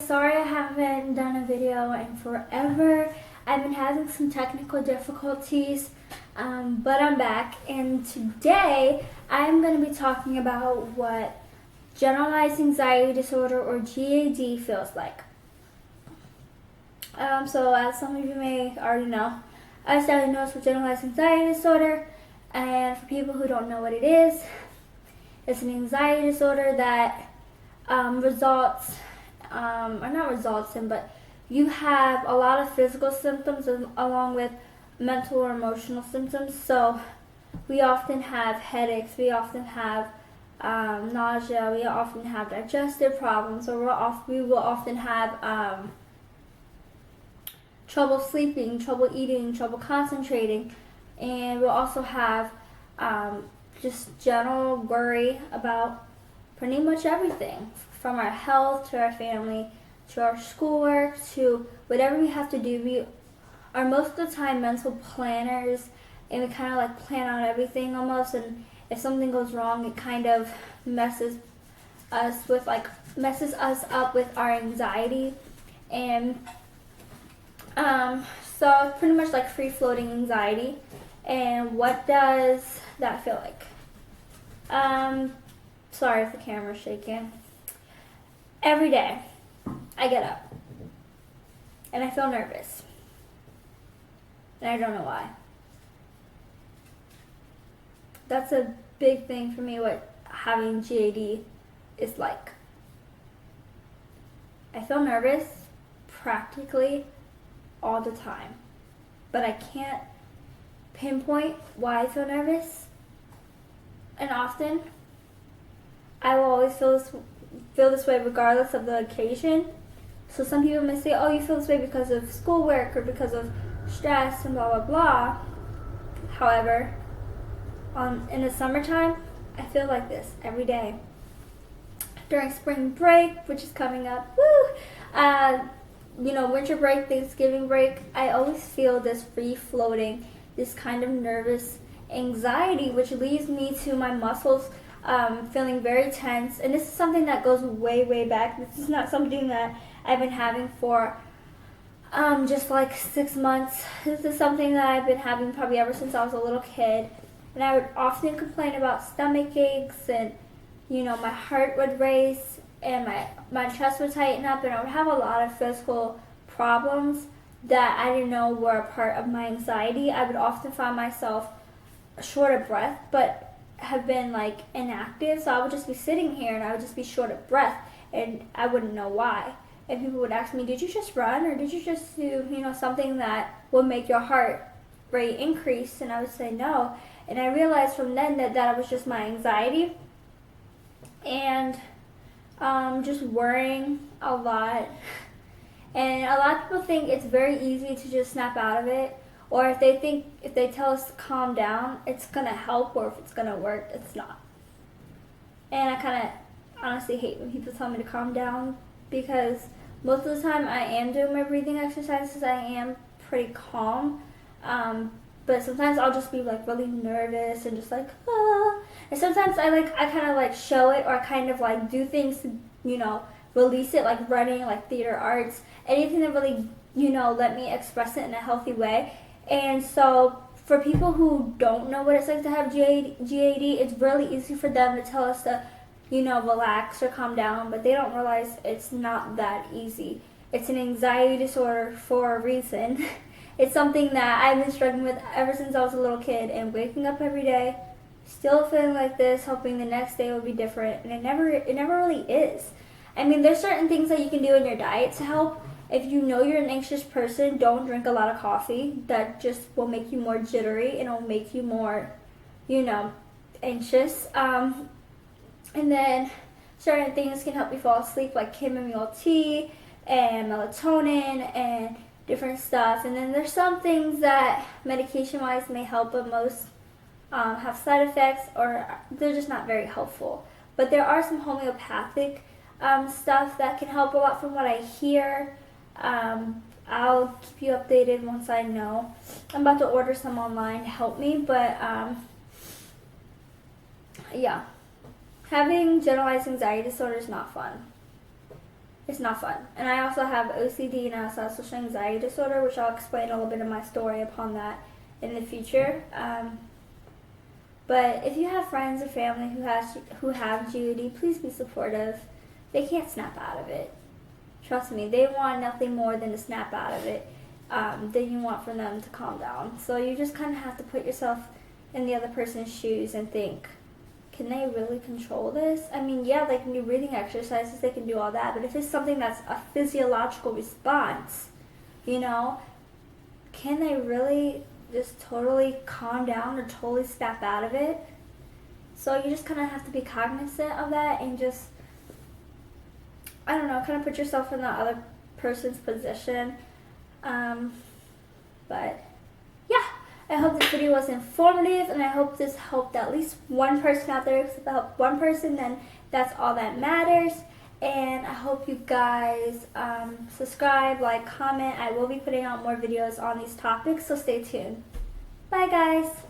sorry I haven't done a video in forever. I've been having some technical difficulties, but I'm back, and today I'm going to be talking about what generalized anxiety disorder, or GAD, feels like. So as some of you may already know, I was diagnosed with generalized anxiety disorder, and for people who don't know what it is, it's an anxiety disorder that but you have a lot of physical symptoms along with mental or emotional symptoms. So we often have headaches, we often have nausea, we often have digestive problems, or we will often have trouble sleeping, trouble eating, trouble concentrating, and we'll also have just general worry about pretty much everything, from our health to our family to our schoolwork to whatever we have to do. We are most of the time mental planners, and we kind of like plan out everything almost, and if something goes wrong, it kind of messes us up with our anxiety. And so it's pretty much like free-floating anxiety. And what does that feel like? Sorry if the camera's shaking. Every day I get up and I feel nervous, and I don't know why. That's a big thing for me, what having GAD is like. I feel nervous practically all the time, but I can't pinpoint why I feel nervous. And often I will always feel this way regardless of the occasion. So some people may say, oh, you feel this way because of schoolwork or because of stress and blah blah blah. However, in the summertime, I feel like this every day. During spring break, which is coming up, winter break, Thanksgiving break, I always feel this free-floating, this kind of nervous anxiety, which leads me to my muscles feeling very tense. And this is something that goes way, way back. This is not something that I've been having for just like 6 months. This is something that I've been having probably ever since I was a little kid. And I would often complain about stomach aches, and my heart would race, and my chest would tighten up, and I would have a lot of physical problems that I didn't know were a part of my anxiety. I would often find myself short of breath, but have been like inactive. So I would just be sitting here and I would just be short of breath, and I wouldn't know why. And people would ask me, did you just run, or did you just do something that would make your heart rate increase? And I would say no. And I realized from then that was just my anxiety, and just worrying a lot. And a lot of people think it's very easy to just snap out of it, or if they tell us to calm down, it's gonna help, or if it's gonna work, it's not. And I kind of honestly hate when people tell me to calm down, because most of the time I am doing my breathing exercises, I am pretty calm, but sometimes I'll just be like really nervous and just like ah. And sometimes I kind of like show it, or I kind of like do things to release it, like running, like theater arts, anything that really let me express it in a healthy way. And so for people who don't know what it's like to have GAD, it's really easy for them to tell us to relax or calm down, but they don't realize it's not that easy. It's an anxiety disorder for a reason. It's something that I've been struggling with ever since I was a little kid, and waking up every day still feeling like this, hoping the next day will be different, and it never really is. I mean, there's certain things that you can do in your diet to help. If you know you're an anxious person, don't drink a lot of coffee. That just will make you more jittery, and it'll make you more, anxious. And then certain things can help you fall asleep, like chamomile tea and melatonin and different stuff. And then there's some things that medication-wise may help, but most have side effects, or they're just not very helpful. But there are some homeopathic stuff that can help a lot from what I hear. I'll keep you updated once I know. I'm about to order some online to help me, but yeah. Having generalized anxiety disorder is not fun. it's not fun. And I also have OCD and I also have social anxiety disorder, which I'll explain a little bit of my story upon that in the future. But if you have friends or family who have GAD, please be supportive. They can't snap out of it. Trust me, they want nothing more than to snap out of it. Than you want for them to calm down. So you just kind of have to put yourself in the other person's shoes and think, can they really control this? I mean, yeah, they can do breathing exercises, they can do all that, but if it's something that's a physiological response, you know, can they really just totally calm down or totally snap out of it? So you just kind of have to be cognizant of that and just, I don't know, kind of put yourself in the other person's position. But yeah, I hope this video was informative, and I hope this helped at least one person out there. Because if it helped one person, then that's all that matters. And I hope you guys subscribe, like, comment. I will be putting out more videos on these topics, so stay tuned. Bye, guys.